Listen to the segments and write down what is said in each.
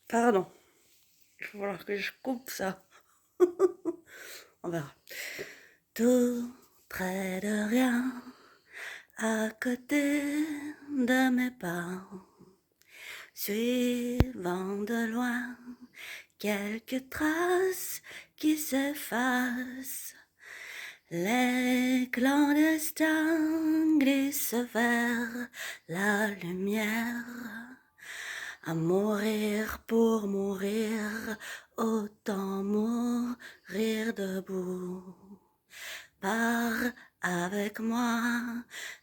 Pardon, il va falloir que je coupe ça. On verra. Tout près de rien, à côté de mes pas, suivant de loin quelques traces qui s'effacent. Les clandestins glissent vers la lumière. À mourir pour mourir, autant mourir debout. Pars avec moi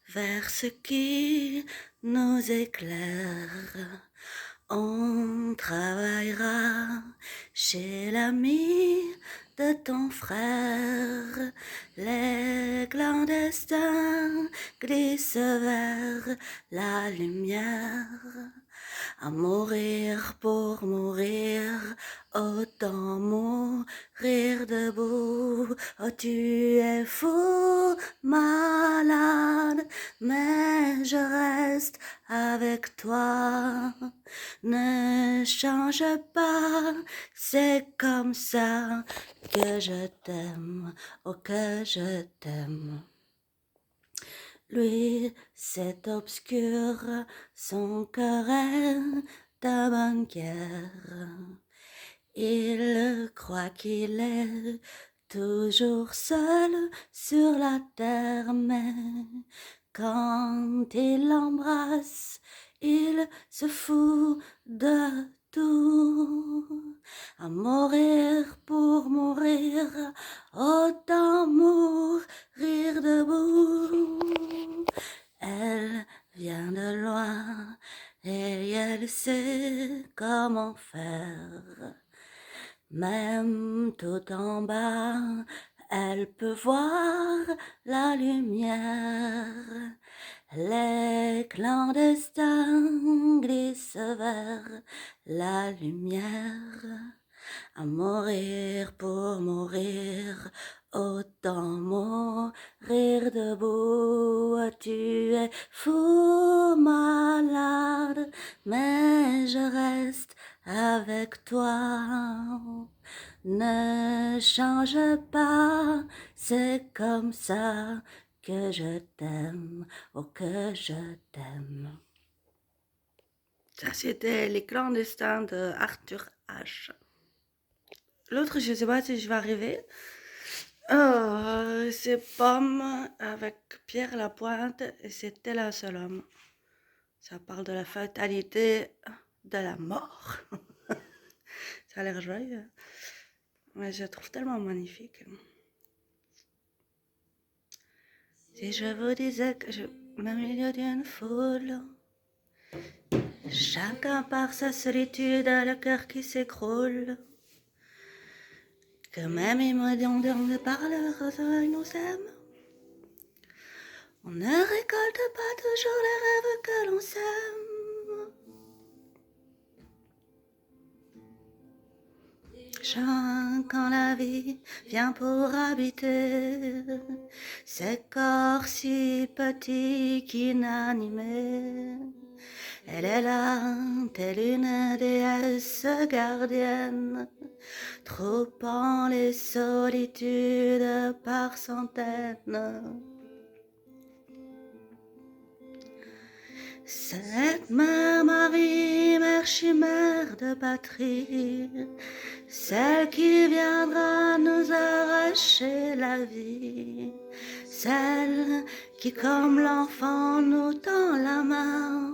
vers ce qui nous éclaire. On travaillera chez l'ami de ton frère. Les clandestins glissent vers la lumière. À mourir pour mourir, autant mourir debout. Oh, tu es fou, malade, mais je reste avec toi. Ne change pas, c'est comme ça que je t'aime, oh que je t'aime. Lui, c'est obscur, son cœur est un banquière. Il croit qu'il est toujours seul sur la terre, mais quand il l'embrasse, il se fout de tout. À mourir pour mourir, autant mourir debout. Elle vient de loin et elle sait comment faire. Même tout en bas, elle peut voir la lumière. Les clandestins glissent vers la lumière. À mourir pour mourir, autant mourir debout. Tu es fou, malade, mais je reste avec toi. Ne change pas, c'est comme ça que je t'aime, oh que je t'aime. Ça, c'était Les clandestins de Arthur H. L'autre, je sais pas si je vais arriver. C'est Pomme avec Pierre Lapointe et c'était la seul homme. Ça parle de la fatalité de la mort. Ça a l'air joyeux. Mais je trouve tellement magnifique. Si je vous disais que je au milieu d'une foule, chacun par sa solitude a le cœur qui s'écroule, que même immonde par leur nous aime. On ne récolte pas toujours les rêves que l'on sème. Quand la vie vient pour habiter ces corps si petits qu'inanimés, elle est là, telle une déesse gardienne, troupant les solitudes par centaines. Cette mère Marie, mère chimère de patrie, celle qui viendra nous arracher la vie, celle qui comme l'enfant nous tend la main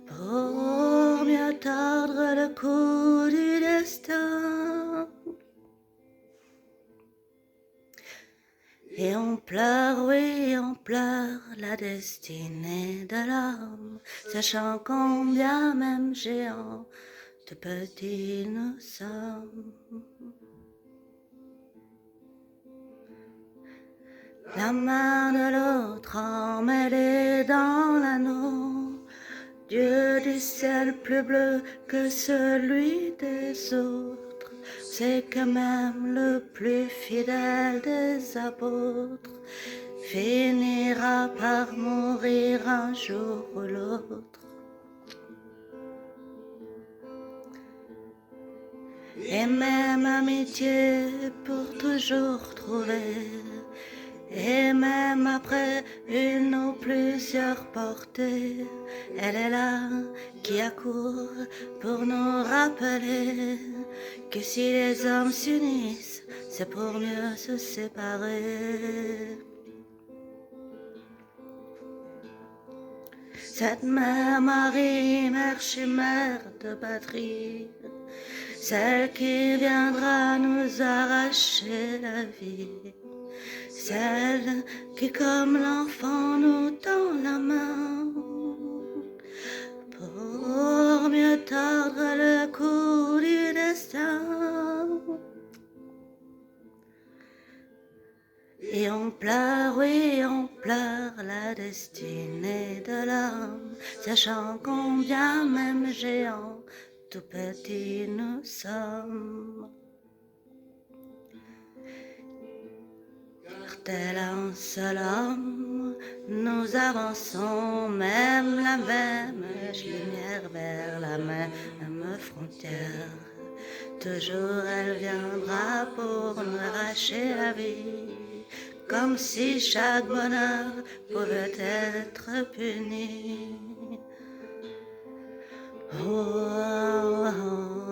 pour mieux tordre le cou du destin. Et on pleure, oui, on pleure la destinée de l'homme, sachant combien même géants de petits nous sommes. La main de l'autre emmêlée dans l'anneau, Dieu du ciel plus bleu que celui des autres, c'est que même le plus fidèle des apôtres finira par mourir un jour ou l'autre. et même amitié pour toujours trouver. Et même après une ou plusieurs portées, elle est là qui accourt pour nous rappeler que si les hommes s'unissent, c'est pour mieux se séparer. Cette mère Marie, mère chimère de patrie, celle qui viendra nous arracher la vie, celle qui comme l'enfant nous tend la main pour mieux tordre le cou du destin. Et on pleure, oui, on pleure la destinée de l'homme, sachant combien même géants, tout petits nous sommes. Car tel un seul homme, nous avançons même la même lumière vers la même frontière. Toujours elle viendra pour nous arracher la vie, comme si chaque bonheur pouvait être puni. Oh, oh, oh.